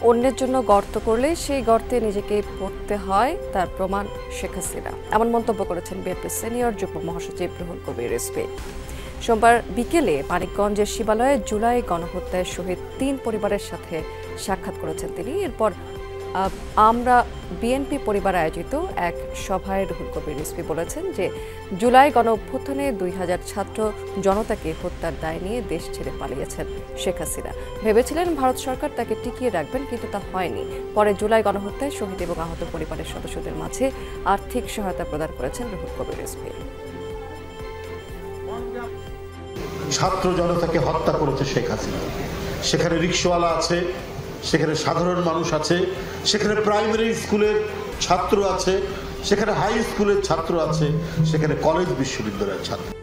অন্যের জন্য গর্ত করলে সেই গর্তে নিজেকে পড়তে হয়, তার প্রমাণ শেখ হাসিনা, এমন মন্তব্য করেছেন বিএনপির সিনিয়র যুগ্ম মহাসচিব রুহুল কবির রিজভী। সোমবার বিকেলে মানিকগঞ্জের শিবালয়ে জুলাই গণহত্যায় শহীদ ৩ পরিবারের সাথে সাক্ষাৎ করেছেন তিনি। এরপর আমরা বিএনপি পরিবার আয়োজিত এক সভায় রুহুল কবির রিজভী বলেছেন যে জুলাই গণঅভ্যুত্থানে ২০০০ ছাত্র জনতাকে হত্যার দায় নিয়ে দেশ ছেড়ে পালিয়েছেন শেখ হাসিনা। ভেবেছিলেন ভারত সরকার তাকে টিকিয়ে রাখবেন, কিন্তু তা হয়নি। পরে জুলাই গণহত্যায় শহীদ এবং আহত পরিবারের সদস্যদের মাঝে আর্থিক সহায়তা প্রদান করেছেন রুহুল কবির রিজভী। ছাত্র জনতাকে হত্যা করেছে শেখ হাসিনা। সেখানে রিকশাওয়ালা আছে, সেখানে সাধারণ মানুষ আছে, সেখানে প্রাইমারি স্কুলের ছাত্র আছে, সেখানে হাই স্কুলের ছাত্র আছে, সেখানে কলেজ বিশ্ববিদ্যালয়ের ছাত্র।